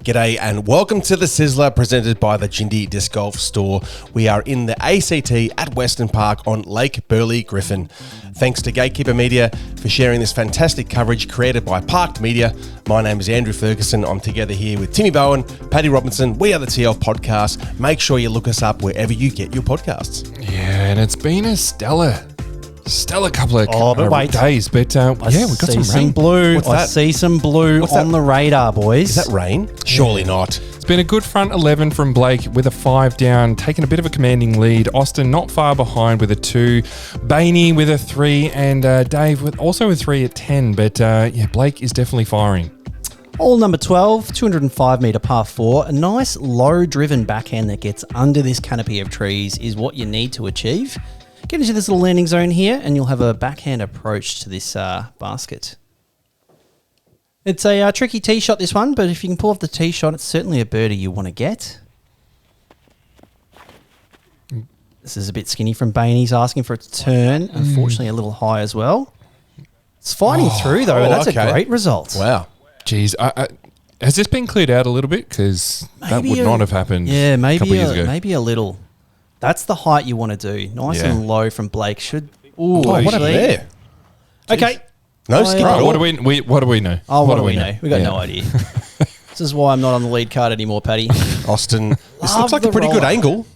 G'day and welcome to the Sizzler presented by the Jindy Disc Golf Store. We are in the ACT at Western Park on Lake Burley Griffin. Thanks to Gatekeeper Media for sharing this fantastic coverage created by PRKD Media. My name is Andrew Ferguson. I'm together here with Timmy Bowen, Paddy Robinson. We are the TL Podcast. Make sure you look us up wherever you get your podcasts. Yeah, and it's been a stellar couple of days, but we've got some rain. Blue. I see some blue on the radar, boys. Is that rain? Surely not. It's been a good front 11 from Blake with a 5 down, taking a bit of a commanding lead. Austin not far behind with a 2. Bainey with a 3, and Dave with also a 3 at 10. But Blake is definitely firing. All number 12, 205 metre par 4. A nice low-driven backhand that gets under this canopy of trees is what you need to achieve. Get into this little landing zone here and you'll have a backhand approach to this basket. It's a tricky tee shot, this one, but if you can pull off the tee shot, it's certainly a birdie you want to get. This is a bit skinny from Bain. He's asking for it to turn. Unfortunately, a little high as well. It's fighting through, though. That's a great result. Wow. Geez, has this been cleared out a little bit? Because that would not have happened a couple of years ago. Maybe a little. That's the height you want to do. Nice and low from Blake. Ooh, what a there. Okay. No skip at all. What do we know? Oh, what do we know? We've got no idea. This is why I'm not on the lead card anymore, Paddy. Austin, this looks like a pretty good angle.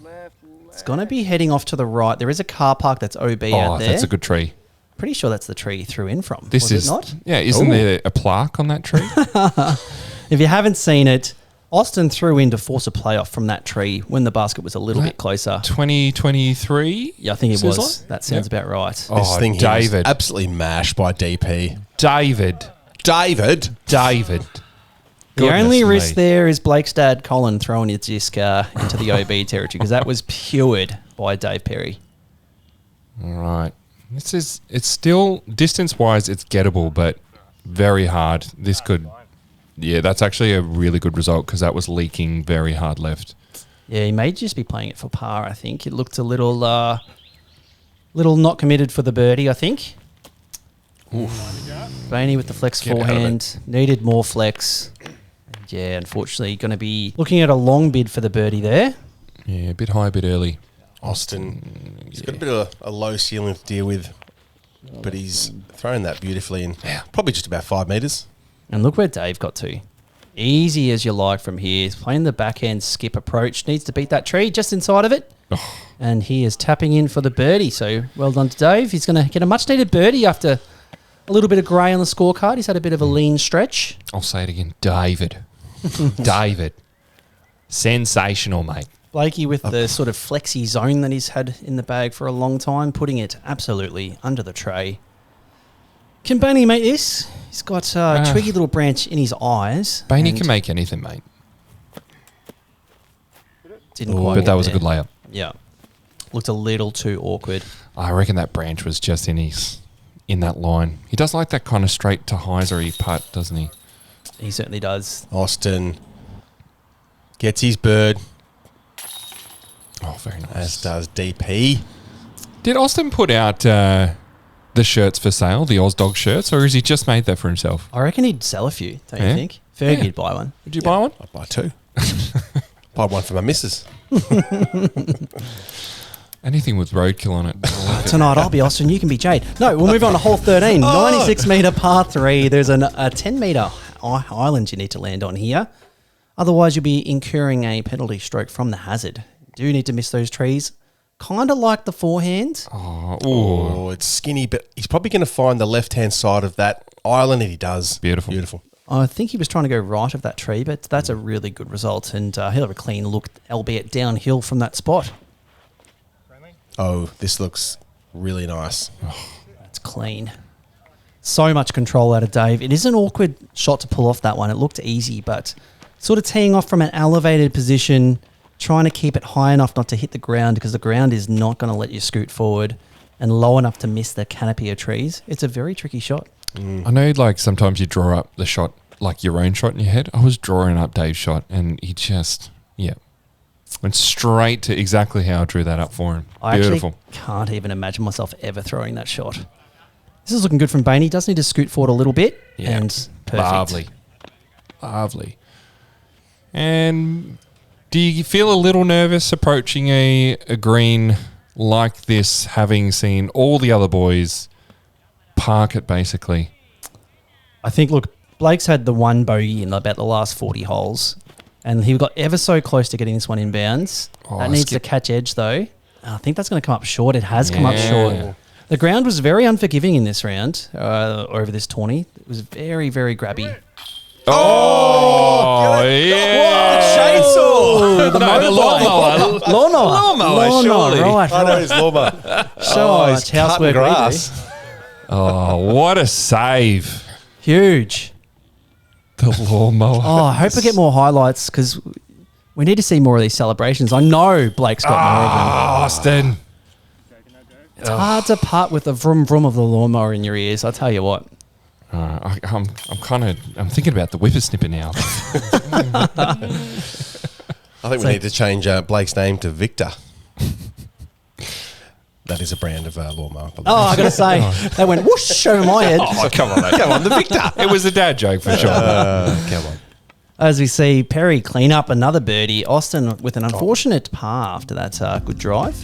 It's going to be heading off to the right. There is a car park that's OB out there. That's a good tree. Pretty sure that's the tree you threw in from. Was it not? Yeah, isn't there a plaque on that tree? If you haven't seen it, Austin threw in to force a playoff from that tree when the basket was a little bit closer. 2023? Yeah, I think it was. That sounds about right. This thing here was absolutely mashed by DP. David. The only risk there is Blake's dad, Colin, throwing his disc into the OB territory because that was pured by Dave Perry. All right. It's still, distance-wise, it's gettable, but very hard. This could... Yeah, that's actually a really good result because that was leaking very hard left. Yeah, he may just be playing it for par, I think. It looked a little not committed for the birdie, I think. Bainey with the flex forehand. Needed more flex. And yeah, unfortunately, going to be looking at a long bid for the birdie there. Yeah, a bit high, a bit early. Austin, he's got a bit of a low ceiling to deal with, but he's thrown that beautifully in probably just about 5 metres. And look where Dave got to. Easy as you like from here. He's playing the backhand skip approach. Needs to beat that tree just inside of it. And he is tapping in for the birdie. So well done to Dave. He's going to get a much needed birdie after a little bit of grey on the scorecard. He's had a bit of a lean stretch. I'll say it again. David. David. Sensational, mate. Blakey with the sort of flexi zone that he's had in the bag for a long time, putting it absolutely under the tray. Can Bainey make this? He's got a twiggy little branch in his eyes. Bainey can make anything, mate. Didn't quite. But that was a good layup. Yeah. Looked a little too awkward. I reckon that branch was just in that line. He does like that kind of straight to hyzery putt, doesn't he? He certainly does. Austin gets his bird. Oh, very nice. As does DP. Did Austin put out the shirts for sale, the Oz Dog shirts, or has he just made that for himself? I reckon he'd sell a few, don't you think? Fergie'd buy one. Would you buy one? I'd buy 2. Buy one for my missus. Anything with roadkill on it. Tonight I'll be Austin, you can be Jade. No, we'll move on to hole 13. 96 metre par 3. There's a 10 metre island you need to land on here. Otherwise you'll be incurring a penalty stroke from the hazard. You do need to miss those trees. Kind of like the forehand. Oh, it's skinny, but he's probably going to find the left-hand side of that island, and he does. Beautiful. I think he was trying to go right of that tree, but that's a really good result, and he'll have a clean look, albeit downhill from that spot. Oh, this looks really nice. That's clean. So much control out of Dave. It is an awkward shot to pull off that one. It looked easy, but sort of teeing off from an elevated position, trying to keep it high enough not to hit the ground because the ground is not going to let you scoot forward, and low enough to miss the canopy of trees. It's a very tricky shot. I know like sometimes you draw up the shot, like your own shot in your head. I was drawing up Dave's shot and he just, went straight to exactly how I drew that up for him. Beautiful. I actually can't even imagine myself ever throwing that shot. This is looking good from Bainey. Does need to scoot forward a little bit. And perfect. Lovely. And do you feel a little nervous approaching a green like this, having seen all the other boys park it basically? I think, look, Blake's had the one bogey in about the last 40 holes, and he got ever so close to getting this one in bounds. That needs to catch edge, though. I think that's going to come up short. It has come up short. The ground was very unforgiving in this round, over this tourney. It was very, very grabby. Oh, yeah. Chainsaw! The lawnmower. Lawnmower, surely. Right. I know his lawnmower. Sure, it's housework we do. grass. Oh, what a save. Huge. The lawnmower. Oh, I hope I get more highlights because we need to see more of these celebrations. I know Blake's got more of them. Austin. It's hard to part with the vroom vroom of the lawnmower in your ears. I tell you what. I'm thinking about the whippersnipper now. I think we need to change Blake's name to Victor. That is a brand of lawnmower. Oh, I got to say, they went whoosh over my head. Oh, come on, mate. Come on, the Victor. It was a dad joke for sure. Come on. As we see Perry clean up another birdie. Austin with an unfortunate par after that good drive.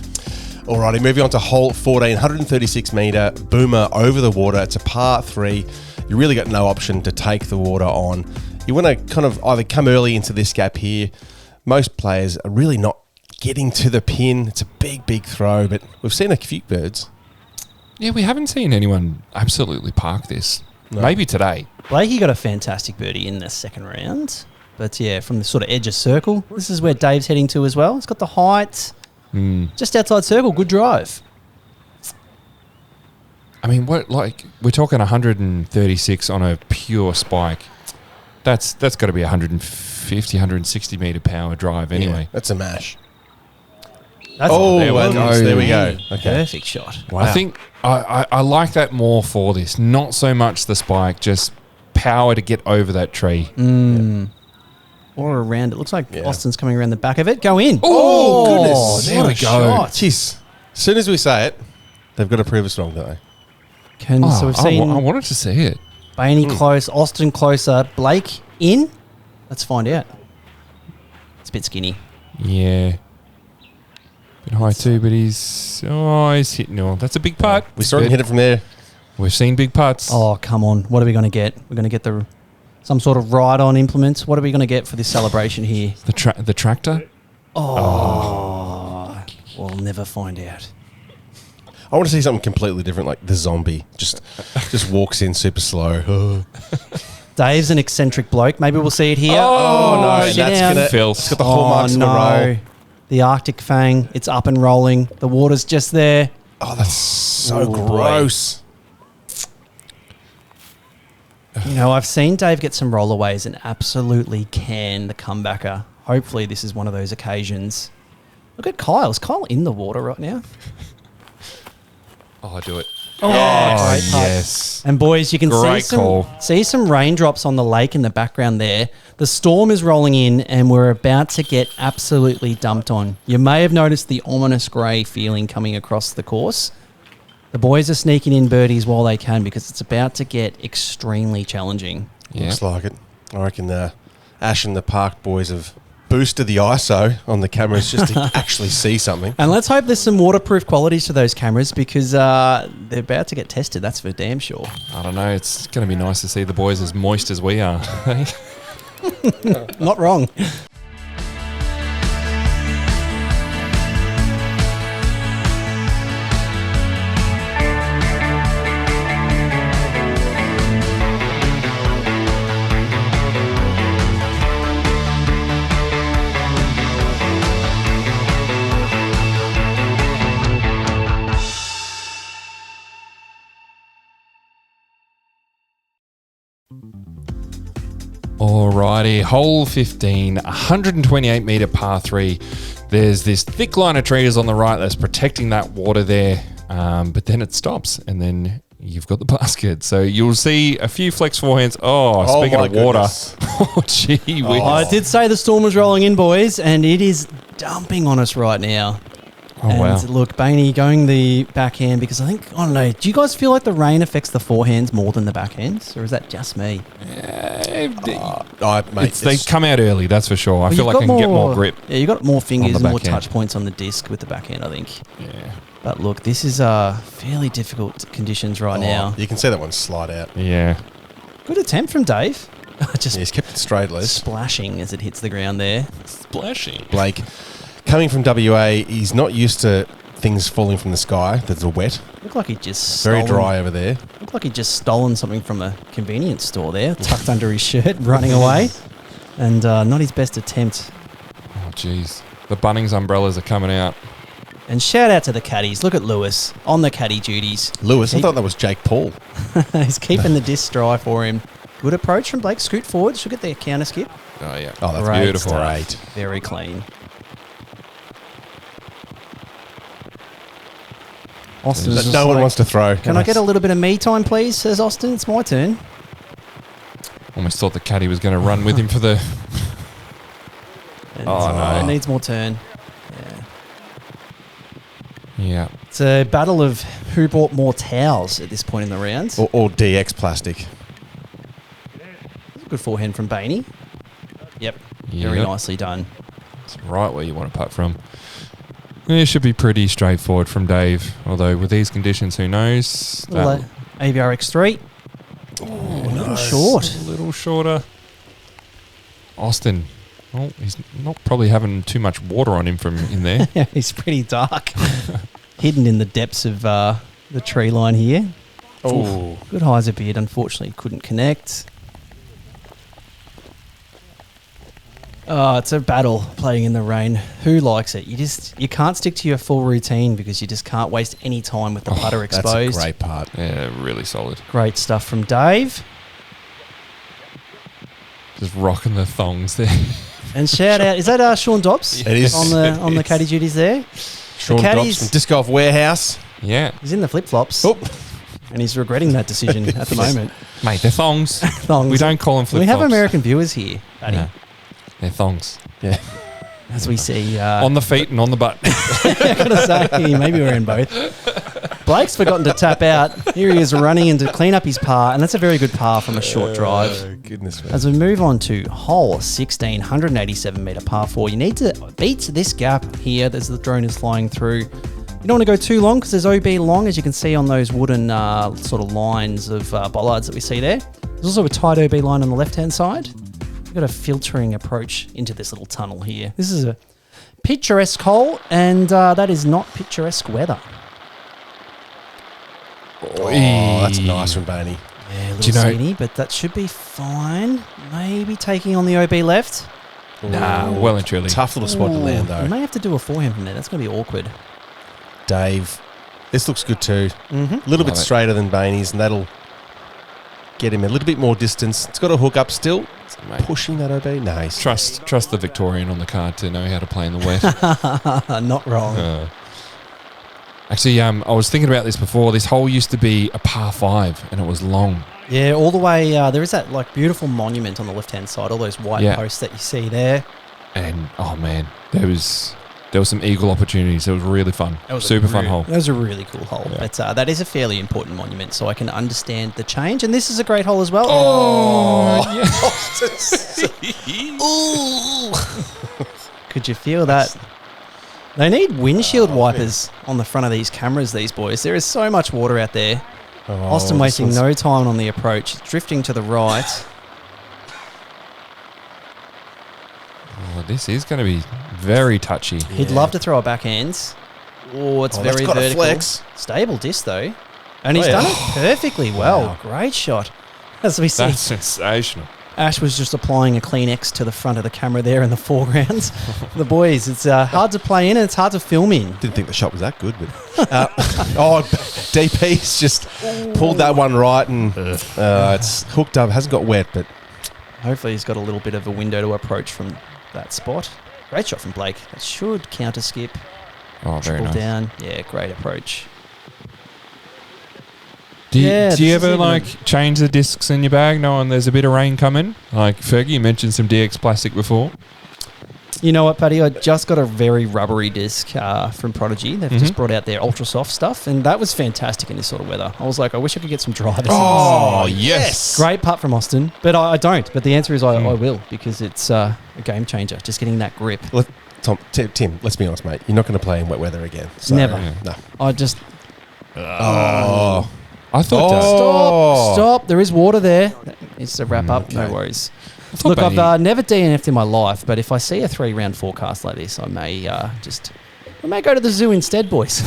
Alrighty, moving on to hole 14, 136 metre, boomer over the water. It's a par 3. You really got no option to take the water on. You want to kind of either come early into this gap here. Most players are really not getting to the pin. It's a big, big throw, but we've seen a few birds. Yeah, we haven't seen anyone absolutely park this. No. Maybe today. Blakey got a fantastic birdie in the second round. But yeah, from the sort of edge of circle, this is where Dave's heading to as well. It's got the height. Just outside circle, good drive. I mean, we're talking 136 on a pure spike. That's got to be 150, 160 metre power drive anyway. Yeah, that's a mash. That's there we go. Okay. Perfect shot. Wow. I think I like that more for this. Not so much the spike, just power to get over that tree. Or around. It looks like Austin's coming around the back of it. Go in. Oh, goodness. There we go. Jeez. As soon as we say it, they've got to prove us wrong, don't they? So we've seen I wanted to see it. Bainey close, Austin closer, Blake in. Let's find out. It's a bit skinny. Yeah. Bit high too, but he's hitting all. That's a big putt. We saw him hit it from there. We've seen big putts. Oh, come on. What are we going to get? We're going to get some sort of ride-on implement. What are we going to get for this celebration here? The tractor? Oh. We'll never find out. I want to see something completely different, like the zombie. Just walks in super slow. Dave's an eccentric bloke. Maybe we'll see it here. Oh no, sit that's down. it's got the hallmarks of the roll. The Arctic Fang, it's up and rolling. The water's just there. Oh, that's so gross. You know, I've seen Dave get some rollerways and absolutely can the comebacker. Hopefully this is one of those occasions. Look at Kyle. Is Kyle in the water right now? Oh, do it. Oh, great putt. Yes. And boys, you can Great see some raindrops on the lake in the background there. The storm is rolling in and we're about to get absolutely dumped on. You may have noticed the ominous grey feeling coming across the course. The boys are sneaking in birdies while they can because it's about to get extremely challenging. Yeah. Looks like it. I reckon Ash and the Park boys have boosted the ISO on the cameras just to actually see something. And let's hope there's some waterproof qualities to those cameras because they're about to get tested, that's for damn sure. I don't know. It's going to be nice to see the boys as moist as we are. Not wrong. Alrighty, hole 15, 128 metre par 3. There's this thick line of trees on the right that's protecting that water there, but then it stops and then you've got the basket. So you'll see a few flex forehands. Oh, speaking of water. Oh, gee whiz. I did say the storm was rolling in, boys, and it is dumping on us right now. Oh, and wow. look, Bainey going the backhand because I don't know, do you guys feel like the rain affects the forehands more than the backhands? Or is that just me? Mate, They come out early, that's for sure. I feel like I can get more grip. Yeah, you got more fingers the and more backhand. touch points on the disc with the backhand, I think. Yeah. But look, this is fairly difficult conditions right now. You can see that one slide out. Yeah. Good attempt from Dave. Just He's kept it straight, Liz. splashing as it hits the ground there. Splashing. Blake, coming from WA, he's not used to things falling from the sky that are wet. Looked like he just Very stolen- dry over there. Looked like he'd just stolen something from a convenience store there, tucked under his shirt, running away. And not his best attempt. Oh, jeez. The Bunnings umbrellas are coming out. And shout out to the caddies. Look at Lewis on the caddy duties. Lewis, I thought that was Jake Paul. He's keeping the disc dry for him. Good approach from Blake. Scoot forward. She'll get the counter skip. Oh, yeah. Oh, that's Great beautiful. stuff. Great. Very clean. Austin is just No one like, wants to throw. Can I get a little bit of me time, please? Says Austin. It's my turn. Almost thought the caddy was going to run with him for the... And, Oh, no. It needs more turn. Yeah. Yeah. It's a battle of who bought more towels at this point in the round. Or DX plastic. Good forehand from Bainey. Yep. Very Yep. nicely done. It's right where you want to putt from. It should be pretty straightforward from Dave. Although with these conditions, who knows? Little AVRX3. A little short. A little shorter. Austin. Well, he's not probably having too much water on him from in there. Yeah, he's pretty dark. Hidden in the depths of the tree line here. Oh, Good hyzer beard. Unfortunately, couldn't connect. Oh, it's a battle playing in the rain. Who likes it? You can't stick to your full routine because you just can't waste any time with the putter that's exposed. a great part. Yeah, really solid. Great stuff from Dave. Just rocking the thongs there. And shout out, is that Sean Dobbs? It is. On the caddy duties there. Sean Dobbs from Disc Golf Warehouse. Yeah. He's in the flip flops. Oh, And he's regretting that decision at the moment. Mate, they're thongs. Thongs. We don't call them flip We flops. have American viewers here, Paddy, No, they're thongs. yeah. as we see. On the feet and on the butt. I gotta say, maybe we're in both. Blake's forgotten to tap out. Here he is running in to clean up his par, and that's a very good par from a short drive. Goodness me. As we move on to hole 16, 187 metre par 4, you need to beat this gap here as the drone is flying through. You don't want to go too long because there's OB long, as you can see on those wooden sort of lines of bollards that we see there. There's also a tight OB line on the left-hand side. We've got a filtering approach into this little tunnel here. This is a picturesque hole, and that is not picturesque weather. Oh, that's nice from Bainey. Yeah, a Do you little know- seedy, but that should be fine. Maybe taking on the OB left. Nah, well and truly. Tough little spot to land, You though. may have to do a forehand from there. That's going to be awkward. Dave, this looks good too. Mm-hmm. A little bit Love it. straighter than Bainey's, and that'll get him a little bit more distance. It's got a hook up still. Mate, Pushing that OB. Nice. trust the Victorian on the card to know how to play in the wet. Not wrong. Actually, I was thinking about this before. This hole used to be a par 5, and it was long. Yeah, all the way. There is that like beautiful monument on the left-hand side. All those white Yeah. posts that you see there. And oh man, there was some eagle opportunities. It was really fun. That was a Super fun hole. That was a really cool hole. Yeah. But that is a fairly important monument, so I can understand the change. And this is a great hole as well. Could you feel that? They need windshield wipers on the front of these cameras, these boys. There is so much water out there. Oh, Austin this wasting one's- no time on the approach. Drifting to the right. Oh, this is going to be very touchy. He'd love to throw a backhand. Oh, it's Oh, that's very got a vertical. flex. Stable disc though. And he's Oh, yeah. done it perfectly well. Wow. Great shot. As we see, That's sensational. Ash was just applying a Kleenex to the front of the camera there in the foreground. The boys, it's hard to play in and it's hard to film in. Didn't think the shot was that good, but DP's just pulled that one right, and it's hooked up. Hasn't got wet, but Hopefully he's got a little bit of a window to approach from that spot. Great shot from Blake. That should counter skip. Oh, very Triple nice. down. Yeah, great approach. Do you, Yeah, do you this is ever even- like change the discs in your bag knowing there's a bit of rain coming? Like Fergie, you mentioned some DX plastic before. You know what, Paddy? I just got a very rubbery disc from Prodigy. They've just brought out their ultra soft stuff, and that was fantastic in this sort of weather. I was like, I wish I could get some drivers. Oh, yes. Great putt from Austin, but I don't. But the answer is I will, because it's a game changer, just getting that grip. Tim, let's be honest, mate. You're not going to play in wet weather again. So, Never. No. I just... I thought Stop. There is water there. That needs to wrap up. No worries. Look, I've never DNF'd in my life, but if I see a 3-round forecast like this, I may go to the zoo instead, boys.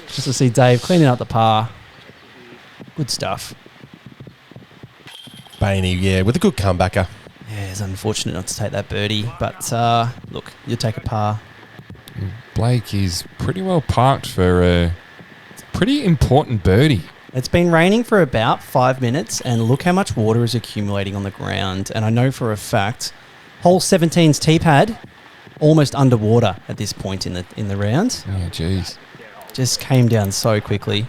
Just to see Dave cleaning up the par. Good stuff. Bainey, yeah, with a good comebacker. Yeah, it's unfortunate not to take that birdie, but look, you take a par. Blake is pretty well parked for a pretty important birdie. It's been raining for about 5 minutes, and look how much water is accumulating on the ground. And I know for a fact, hole 17's tee pad almost underwater at this point in the round. Oh, jeez. Just came down so quickly.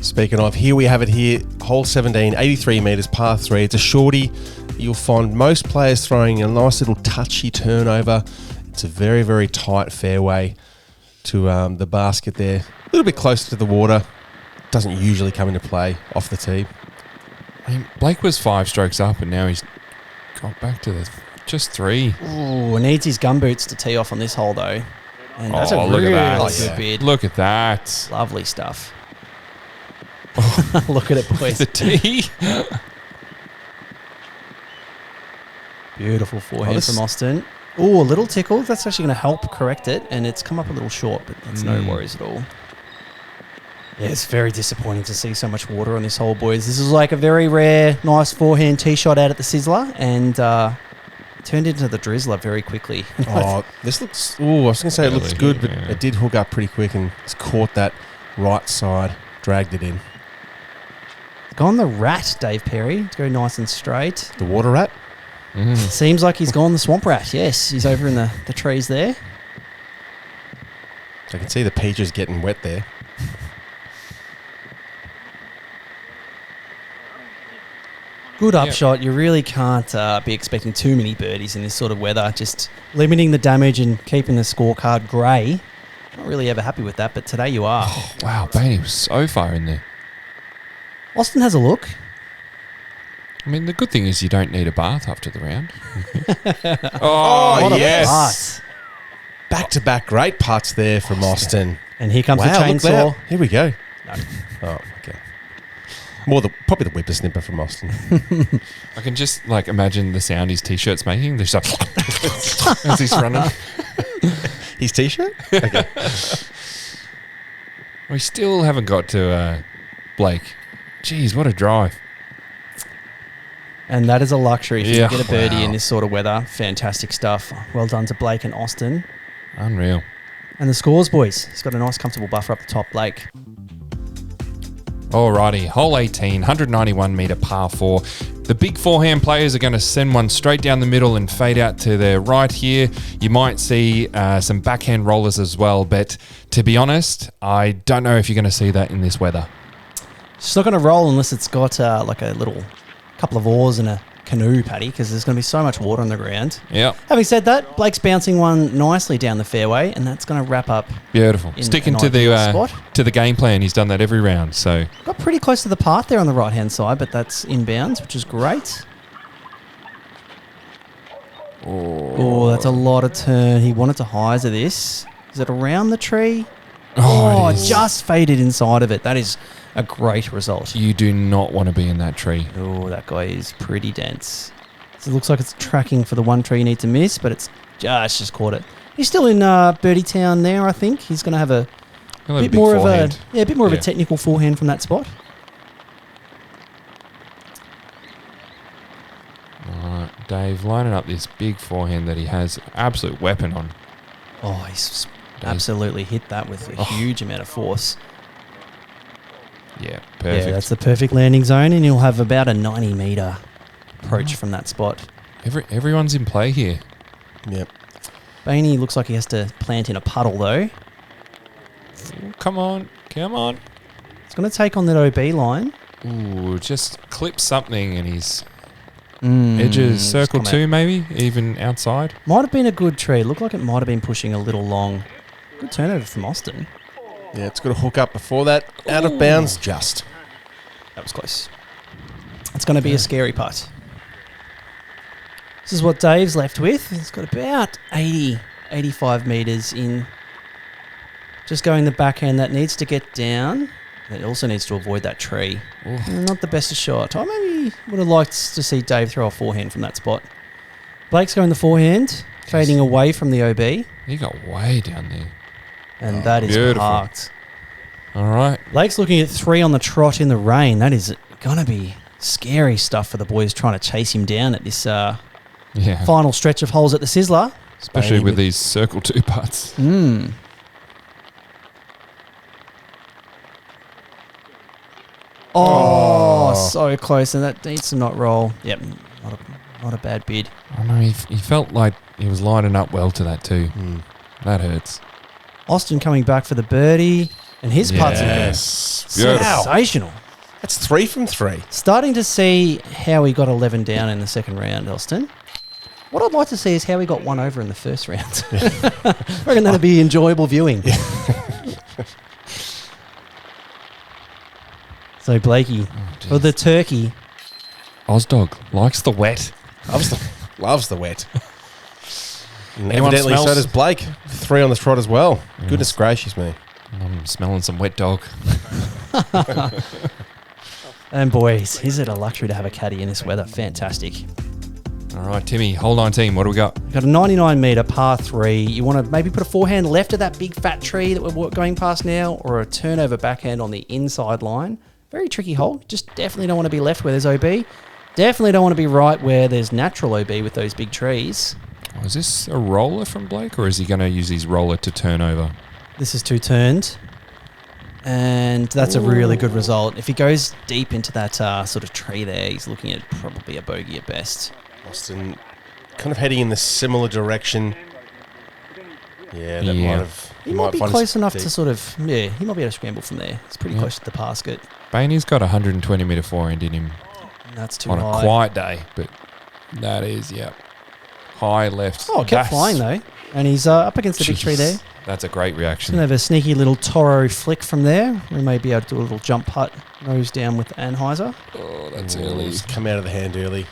Speaking of, here we have it here. Hole 17, 83 metres, par 3. It's a shorty. You'll find most players throwing a nice little touchy turnover. It's a very, very tight fairway to the basket there. A little bit closer to the water. Doesn't usually come into play off the tee. I mean, Blake was 5 strokes up, and now he's got back to just 3. Ooh, needs his gumboots to tee off on this hole, though. And that's a look really at that. good bid. Look at that. Lovely stuff. Look at it, boys. The tee. Beautiful forehand from Austin. Ooh, a little tickle. That's actually going to help correct it, and it's come up a little short, but that's no worries at all. Yeah, it's very disappointing to see so much water on this hole, boys. This is like a very rare, nice forehand tee shot out at the Sizzler, and turned into the Drizzler very quickly. This looks... Ooh, I was going to say it looks good, but it did hook up pretty quick and it's caught that right side, dragged it in. Gone the rat, Dave Perry, to go nice and straight. The water rat? Seems like he's gone the swamp rat. Yes, he's over in the trees there. I can see the peaches getting wet there. Good upshot. You really can't be expecting too many birdies in this sort of weather. Just limiting the damage and keeping the scorecard grey. Not really ever happy with that, but today you are. Oh, wow, Bainey was so far in there. Austin has a look. I mean, the good thing is you don't need a bath after the round. What a yes. putt. Back-to-back great putts there from Austin. And here comes the Look chainsaw. there. Here we go. No. Oh, okay. Probably the whippersnipper from Austin. I can just imagine the sound his t-shirt's making. There's like as he's running. His t-shirt? Okay. We still haven't got to Blake. Jeez, what a drive. And that is a luxury if you Yeah. get a birdie Wow. in this sort of weather. Fantastic stuff. Well done to Blake and Austin. Unreal. And the scores, boys. He's got a nice comfortable buffer up the top, Blake. Alrighty, hole 18, 191 metre par 4. The big forehand players are going to send one straight down the middle and fade out to their right here. You might see some backhand rollers as well, but to be honest, I don't know if you're going to see that in this weather. It's not going to roll unless it's got like a little couple of oars and a canoe, Paddy, because there's going to be so much water on the ground. Yep. Having said that, Blake's bouncing one nicely down the fairway, and that's going to wrap up. Beautiful. In Sticking an to ideal the spot. to the game plan. He's done that every round. So Got pretty close to the path there on the right-hand side, but that's inbounds, which is great. Oh, that's a lot of turn. He wanted to hyzer this. Is it around the tree? it is. Just faded inside of it. That is a great result. You do not want to be in that tree. Oh, that guy is pretty dense. So it looks like it's tracking for the one tree you need to miss, but it's just caught it. He's still in Birdie Town there, I think. He's going to have a He'll have bit a big more forehand. of a bit more of a Yeah. technical forehand from that spot. Alright, Dave lining up this big forehand that he has absolute weapon on. Oh, he's absolutely hit that with a huge amount of force. Yeah, perfect. Yeah, that's the perfect landing zone, and he'll have about a 90-metre approach from that spot. Everyone's in play here. Yep. Bainey looks like he has to plant in a puddle, though. Come on. It's going to take on that OB line. Ooh, just clip something and he's Edges, circle come 2 maybe, even outside. Might have been a good tree. Looked like it might have been pushing a little long. Good turnover from Austin. Yeah, it's got a hook up before that. Out of bounds, just. That was close. It's going to be a scary putt. This is what Dave's left with. He's got about 80, 85 metres in. Just going the backhand. That needs to get down. It also needs to avoid that tree. Not the best of shot. I maybe would have liked to see Dave throw a forehand from that spot. Blake's going the forehand, fading away from the OB. He got way down there. And that is beautiful. parked. All right. Blake's looking at 3 on the trot in the rain. That is going to be scary stuff for the boys trying to chase him down at this final stretch of holes at the Sizzler. Especially with these circle 2 putts. Oh, so close, and that needs to not roll. Yep, not a bad bid. I know, he felt like he was lining up well to that too. That hurts. Austin coming back for the birdie, and his putts are sensational. That's 3 from 3. Starting to see how he got 11 down in the second round, Austin. What I'd like to see is how he got 1 over in the first round. I reckon that'd be enjoyable viewing. So Blakey, for the turkey. Ozdog likes the wet. Loves the wet. And Anyone evidently so smells- does Blake. 3 on the trot as well. Goodness gracious me. I'm smelling some wet dog. And boys, is it a luxury to have a caddy in this weather? Fantastic. All right, Timmy, hole 19. What do we got? We've got a 99 metre par 3. You want to maybe put a forehand left of that big fat tree that we're going past now, or a turnover backhand on the inside line. Very tricky hole. Just definitely don't want to be left where there's OB. Definitely don't want to be right where there's natural OB with those big trees. Oh, is this a roller from Blake, or is he going to use his roller to turn over? This is 2 turned. And that's a really good result. If he goes deep into that sort of tree there, he's looking at probably a bogey at best. Austin kind of heading in the similar direction. Yeah, that might have... He might be find close us enough deep. to sort of... Yeah, he might be able to scramble from there. It's pretty close to the basket. Bainey's got a 120 metre forehand in him And that's too on high. a quiet day, but that is, high left. Oh, it kept flying though. And he's up against the big tree there. That's a great He's reaction. going to have a sneaky little Toro flick from there. We may be able to do a little jump putt, nose down with Anheuser. Oh, that's early. It's come out of the hand early.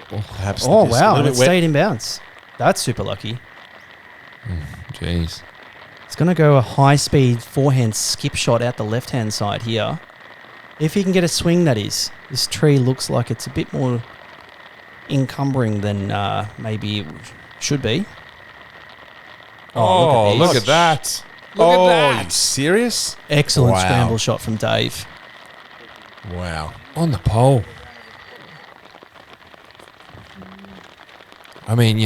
Perhaps Oh, the disc a wow. little And it bit wet. stayed in bounds. That's super lucky. Jeez. It's going to go a high-speed forehand skip shot out the left-hand side here. If he can get a swing, that is. This tree looks like it's a bit more encumbering than maybe it should be. Oh, look this. at that. Are you serious? Excellent Wow. scramble shot from Dave. Wow. On the pole. I mean,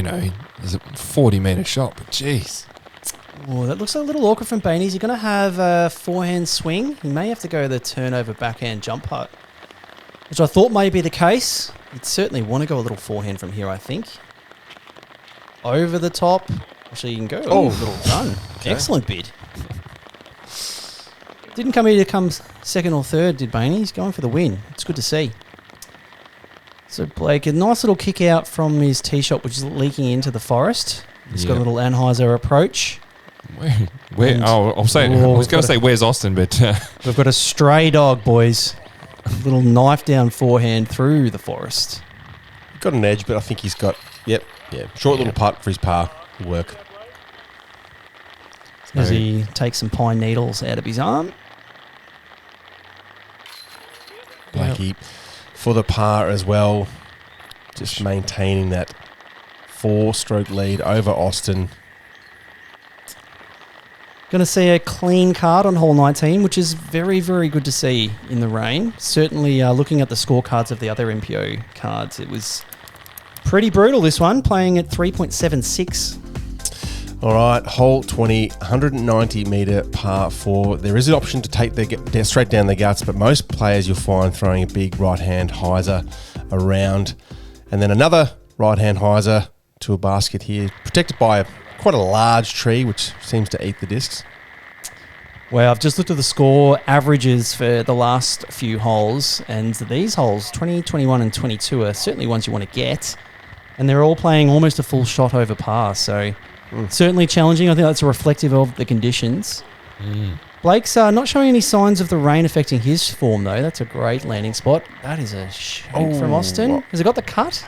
it's a 40 metre shot, but jeez. Oh, that looks a little awkward from Bainey. Is he going to have a forehand swing? He may have to go the turnover backhand jump putt, which I thought may be the case. He'd certainly want to go a little forehand from here, I think. Over the top. Actually, you can go. Oh, little run. Okay. Excellent bid. Didn't come here to come second or third, did Bainey? He's going for the win. It's good to see. So Blake, a nice little kick out from his tee shot, which is leaking into the forest. He's got a little Anheuser approach. Where? And- Oh, I was going to say, where's Austin? But We've got a stray dog, boys. A little knife down forehand through the forest. Got an edge, but I think he's got... Short little putt for his par. Will work. As he takes some pine needles out of his arm. Blakey for the par as well. Just maintaining that 4-stroke lead over Austin. Going to see a clean card on hole 19, which is very, very good to see in the rain. Certainly looking at the scorecards of the other MPO cards, it was pretty brutal, this one, playing at 3.76. All right, hole 20, 190 metre par 4. There is an option to take straight down the guts, but most players you'll find throwing a big right-hand hyzer around. And then another right-hand hyzer to a basket here, protected by quite a large tree, which seems to eat the discs. Well, I've just looked at the score averages for the last few holes, and these holes, 20, 21 and 22, are certainly ones you want to get. And they're all playing almost a full shot over par, so certainly challenging. I think that's reflective of the conditions. Blake's not showing any signs of the rain affecting his form, though. That's a great landing spot. That is a shoot from Austin. Has it got the cut?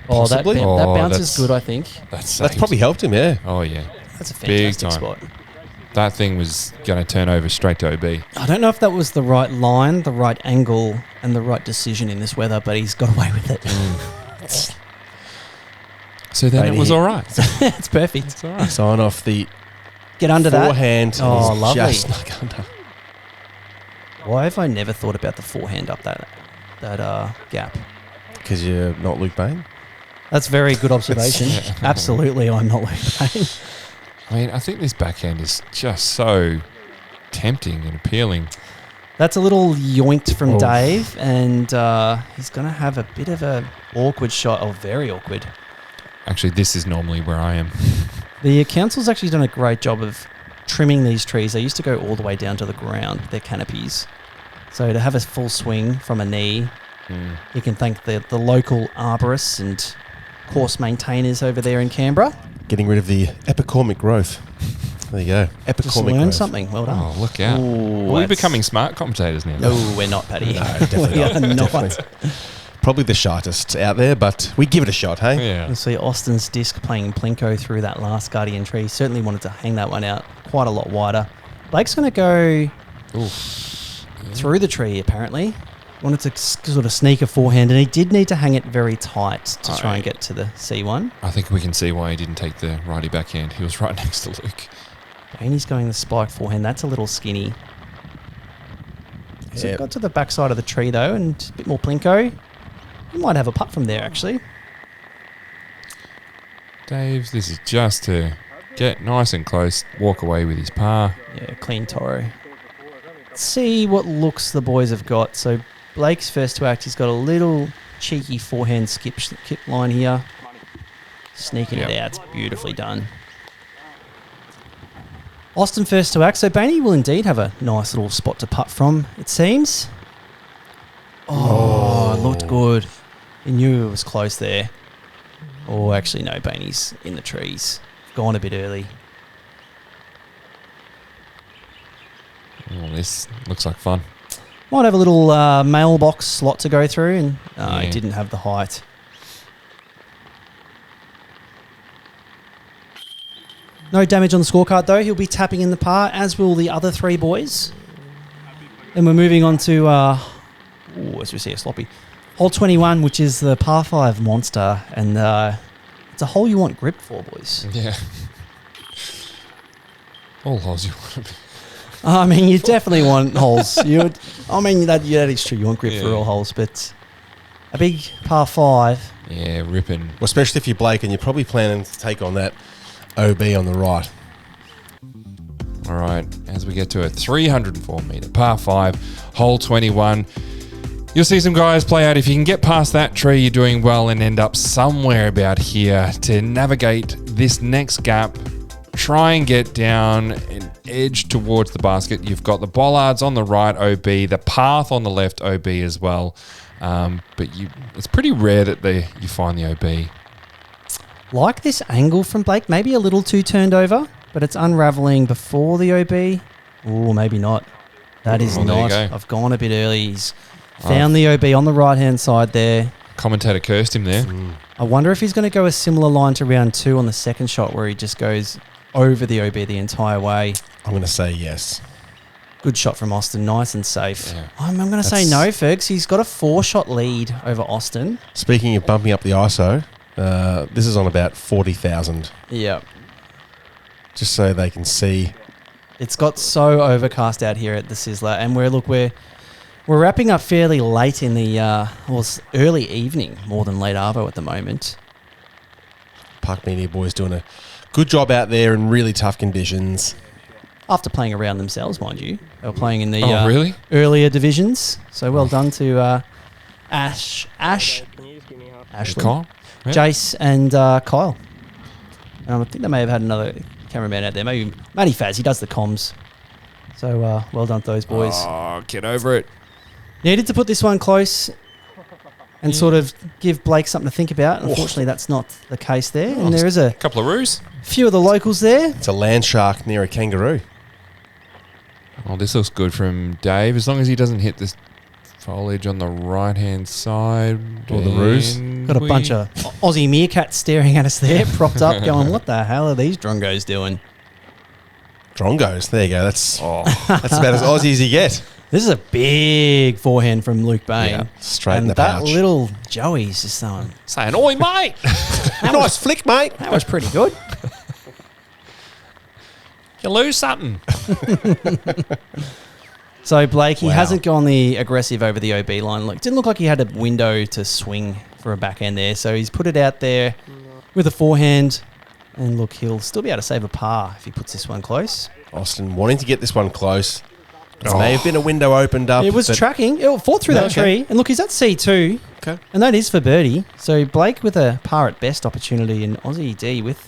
Oh, that bounce is good, I think. That's probably helped him, yeah. Oh, yeah. That's a fantastic spot. That thing was going to turn over straight to OB. I don't know if that was the right line, the right angle, and the right decision in this weather, but he's got away with it. So then it was all right. It's perfect. It's all right. Sign off the Get under forehand. that. Oh, lovely. Just snuck under. Why have I never thought about the forehand up that gap? Because you're not Luke Bain? That's a very good observation. Absolutely, I'm not Luke Bain. I mean, I think this backhand is just so tempting and appealing. That's a little yoinked from Dave, and he's going to have a bit of a awkward shot. Oh, very awkward. Actually, this is normally where I am. The council's actually done a great job of trimming these trees. They used to go all the way down to the ground with their canopies. So to have a full swing from a knee, you can thank the local arborists and course maintainers over there in Canberra. Getting rid of the epicormic growth. There you go. Just learned something. Well done. Oh, look out. Are we becoming smart commentators now? No, we're not, Paddy. No, definitely we are not. Definitely. Probably the shyest out there, but we give it a shot, hey? Yeah. You'll see Austin's disc playing Plinko through that last Guardian tree. Certainly wanted to hang that one out quite a lot wider. Blake's going to go through the tree, apparently. Wanted to sort of sneak a forehand, and he did need to hang it very tight to try and get to the C1. I think we can see why he didn't take the righty backhand. He was right next to Luke. And he's going the spike forehand. That's a little skinny. So it got to the backside of the tree, though, and a bit more Plinko. He might have a putt from there, actually. Dave, this is just to get nice and close, walk away with his par. Yeah, clean Toro. Let's see what looks the boys have got. So Blake's first to act, he's got a little cheeky forehand skip line here. Sneaking it out. It's beautifully done. Austin first to act. So Bainey will indeed have a nice little spot to putt from, it seems. Oh, it looked good. He knew it was close there. Oh, actually, no, Bainey's in the trees. Gone a bit early. Oh, this looks like fun. Might have a little mailbox slot to go through, and he didn't have the height. No damage on the scorecard, though. He'll be tapping in the par, as will the other three boys. Then we're moving on to, as we see a sloppy, hole 21, which is the par 5 monster, and it's a hole you want grip for, boys. Yeah. All holes you want to be. I mean, you definitely want holes. That is true. You want grip for all holes, but a big par 5. Yeah, ripping. Well, especially if you're Blake and you're probably planning to take on that OB on the right. All right, as we get to a 304 metre par 5, hole 21, you'll see some guys play out. If you can get past that tree, you're doing well and end up somewhere about here to navigate this next gap. Try and get down and edge towards the basket. You've got the bollards on the right, OB, the path on the left, OB as well. But it's pretty rare that you find the OB. Like this angle from Blake, maybe a little too turned over, but it's unraveling before the OB. Oh, maybe not. That is not. I've gone a bit early. He's found the OB on the right-hand side there. Commentator cursed him there. I wonder if he's going to go a similar line to round 2 on the second shot where he just goes over the OB the entire way. I'm going to say yes. Good shot from Austin. Nice and safe. Yeah. I'm going to say no, Fergs. He's got a 4-shot lead over Austin. Speaking of bumping up the ISO, this is on about 40,000. Yeah. Just so they can see. It's got so overcast out here at the Sizzler, and we're wrapping up fairly late in the early evening, more than late arvo at the moment. Park Media boys doing a good job out there in really tough conditions. After playing around themselves, mind you. They were playing in the really? earlier divisions. So well done to Ashley, Kyle? Yeah. Jace and Kyle. I think they may have had another cameraman out there. Maybe Matty Faz, he does the comms. So well done to those boys. Oh, get over it. Needed to put this one close and sort of give Blake something to think about. Unfortunately, that's not the case there. And there is a couple of roos. few of the locals there. It's a land shark near a kangaroo. Oh, this looks good from Dave, as long as he doesn't hit this foliage on the right-hand side. Or the roos. Got a bunch of Aussie meerkats staring at us there, propped up, going, what the hell are these drongos doing? Drongos. There you go. That's about as Aussie as you get. This is a big forehand from Luke Bain. Yeah, straight in and the that pouch. little Joey's just Saying, oi, mate! Nice flick, mate. that was pretty good. You lose something. So Blake, he Wow. hasn't gone the aggressive over the OB line. Look, didn't look like he had a window to swing for a backhand there. So he's put it out there with a forehand. And look, he'll still be able to save a par if he puts this one close. Austin wanting to get this one close. There may have been a window opened up. It was but tracking. It fought through that Okay. tree. And look, he's at C2. Okay. And that is for birdie. So Blake with a par at best opportunity and Aussie D with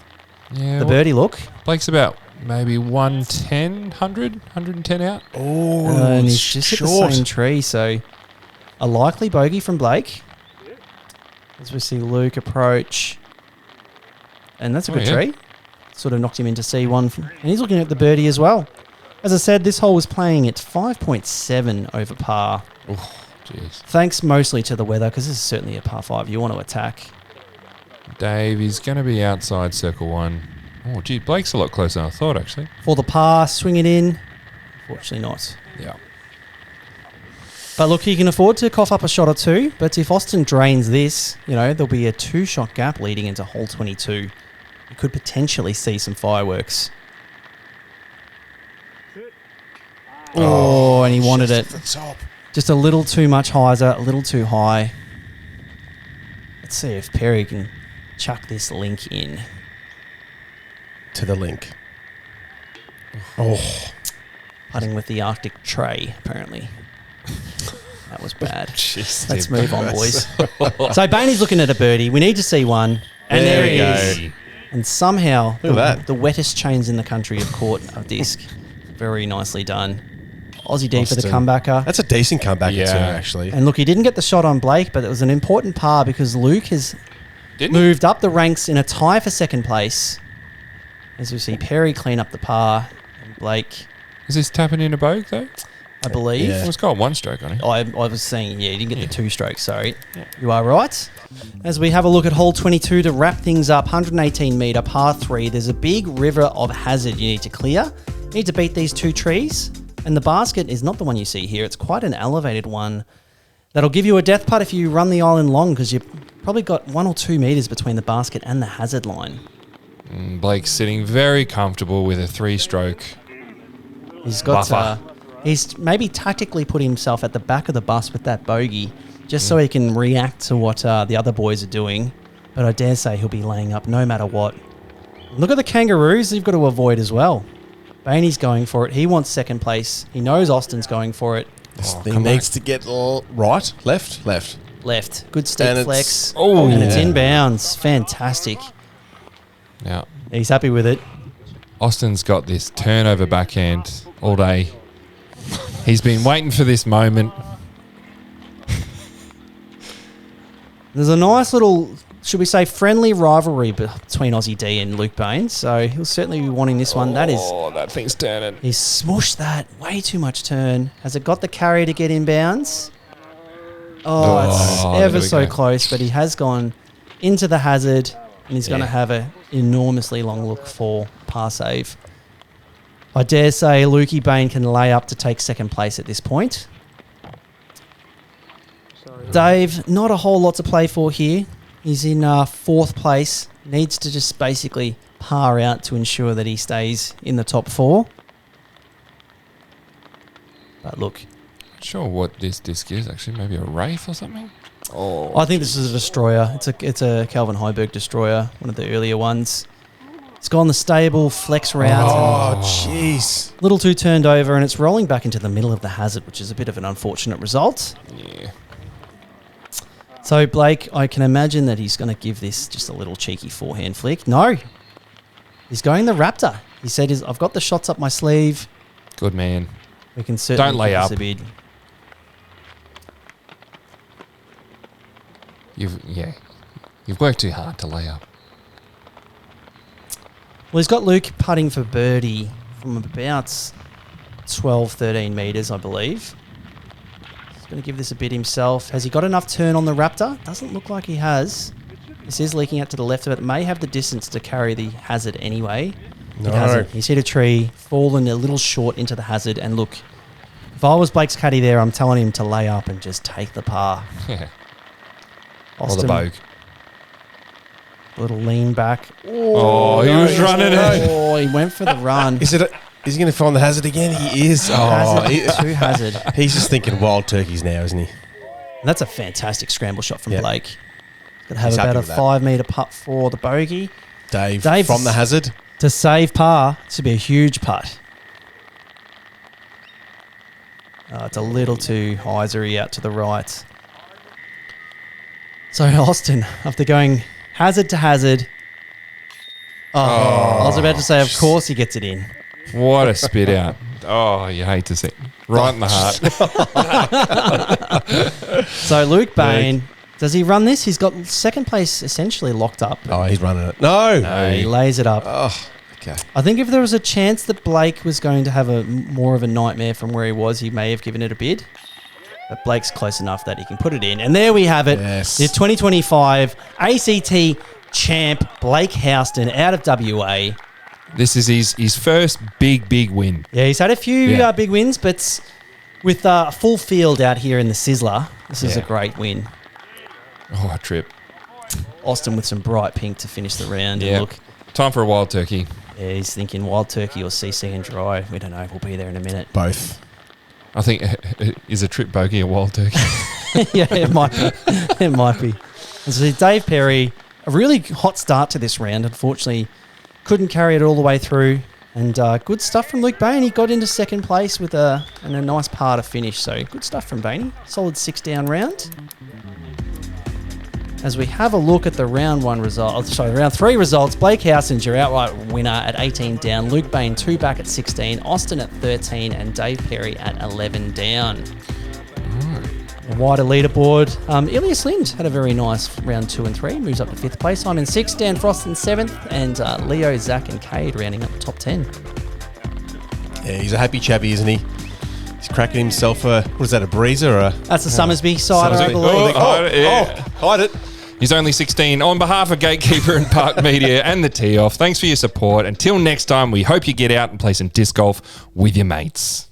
Yeah, the birdie look. Blake's about maybe 110, 110 out. Oh, And he's it's just hit short. the same tree. So a likely bogey from Blake. As we see Luke approach. And that's a good yeah. tree. Sort of knocked him into C1. And he's looking at the birdie as well. As I said, this hole was playing at 5.7 over par. Jeez. Thanks mostly to the weather, because this is certainly a par 5 you want to attack. Dave, he's going to be outside circle 1. Oh, gee, Blake's a lot closer than I thought, actually. For the par, swing it in. Unfortunately not. Yeah. But look, he can afford to cough up a shot or two. But if Austin drains this, there'll be a 2-shot gap leading into hole 22. You could potentially see some fireworks. Oh, and he wanted it. The top. Just a little too much hyzer, a little too high. Let's see if Perry can chuck this link in. To the link. Oh, Putting with the Arctic tray, apparently. That was bad. Jeez, Let's Steve. move on, boys. So Bainey's looking at a birdie. We need to see one. And There there we he go. is. And somehow, Look at that. the wettest chains in the country have caught a disc. Very nicely done. Aussie D for the Austin. comebacker. That's a decent comeback, Yeah. too, actually. And look, he didn't get the shot on Blake, but it was an important par because Luke has Didn't he? moved up the ranks in a tie for second place. As we see Perry clean up the par. And Blake, Is this tapping in a bogue, though? I believe. Yeah. Well, it's got 1 stroke on it. I was saying, he didn't get the 2 strokes, sorry. You are right. As we have a look at hole 22 to wrap things up, 118 metre par 3, there's a big river of hazard you need to clear. You need to beat these 2 trees, and the basket is not the one you see here. It's quite an elevated one. That'll give you a death putt if you run the island long, because you've probably got 1 or 2 metres between the basket and the hazard line. Blake's sitting very comfortable with a 3-stroke. He's got. Buffer. He's maybe tactically put himself at the back of the bus with that bogey, just so he can react to what the other boys are doing. But I dare say he'll be laying up no matter what. Look at the kangaroos you've got to avoid as well. Bainey's going for it. He wants second place. He knows Austin's going for it. This Oh, thing come needs to get right, left. Left. Good And steep it's- flex. Oh, and it's yeah. inbounds. Fantastic. Yeah. He's happy with it. Austin's got this turnover backhand all day. He's been waiting for this moment. There's a nice little, should we say, friendly rivalry between Aussie D and Luke Bain. So he'll certainly be wanting this one. That is, Oh, that thing's turning. he's smooshed that. Way too much turn. Has it got the carry to get inbounds? Oh, it's there ever we so go. close, but he has gone into the hazard and he's going to Yeah. have an enormously long look for par save. I dare say Lukey Bain can lay up to take second place at this point. Dave, not a whole lot to play for here. He's in 4th place. Needs to just basically par out to ensure that he stays in the top 4. But look, Not sure what this disc is, actually. Maybe a Wraith or something? Oh. I think this is a destroyer. It's a Calvin Heiberg destroyer, one of the earlier ones. It's gone the stable flex route. Oh, jeez. Little too turned over, and it's rolling back into the middle of the hazard, which is a bit of an unfortunate result. Yeah. So Blake, I can imagine that he's going to give this just a little cheeky forehand flick. No, he's going the Raptor. He said, I've got the shots up my sleeve. Good man. We can certainly Don't lay give this up. a bid. You've worked too hard to lay up. Well, he's got Luke putting for birdie from about 12, 13 metres, I believe. He's going to give this a bid himself. Has he got enough turn on the Raptor? Doesn't look like he has. This is leaking out to the left of it. May have the distance to carry the hazard anyway. No. It hasn't. He's hit a tree, fallen a little short into the hazard, and look, if I was Blake's caddy there, I'm telling him to lay up and just take the par. Yeah. Or Austin, the bogue. little lean back. Oh, he was running it. Oh, he went for the run. Is he going to find the hazard again? He is. Hazard, hazard. He's just thinking wild turkeys now, isn't he? And that's a fantastic scramble shot from Yeah. Blake. Going to have He's about happy a with that. 5-metre putt for the bogey. Dave Dave's- from the hazard. To save par, this would be a huge putt. It's a little too hyzery out to the right. So Austin, after going hazard to hazard. I was about to say, of course he gets it in. What a spit out. Oh, you hate to see it. Right in the heart. So Luke Bain, does he run this? He's got second place essentially locked up. Oh, he's running it. No. He lays it up. Oh, okay. I think if there was a chance that Blake was going to have more of a nightmare from where he was, he may have given it a bid. But Blake's close enough that he can put it in. And there we have it. Yes. The 2025 ACT champ, Blake Houston, out of WA. This is his first big win. Yeah, he's had a few Yeah. big wins, but with a full field out here in the Sizzler, this is a Yeah. great win. Oh, a trip. Austin with some bright pink to finish the round. Yeah. And look, Time for a wild turkey. yeah, he's thinking wild turkey or CC and dry. We don't know. We'll be there in a minute. Both. I think, is a trip bogey a wild turkey? Yeah, it might be. It might be. And so Dave Perry, a really hot start to this round. Unfortunately, couldn't carry it all the way through. And good stuff from Luke Bain. He got into second place with a nice par to finish. So good stuff from Bainey. Solid 6-down round. As we have a look at the round 3 results, Blake Houston's your outright winner at 18 down. Luke Bain 2 back at 16. Austin at 13. And Dave Perry at 11 down. A wider leaderboard. Ilias Lind had a very nice round 2 and 3. Moves up to 5th place. I'm in 6th. Dan Frost in 7th. And Leo, Zach and Cade rounding up the top 10. Yeah, he's a happy chappy, isn't he? He's cracking himself a, what is that, a breezer or a... That's the Summersby cider, I Summersby. believe. Hide it. He's only 16. On behalf of Gatekeeper and Park Media and the Tee Off, thanks for your support. Until next time, we hope you get out and play some disc golf with your mates.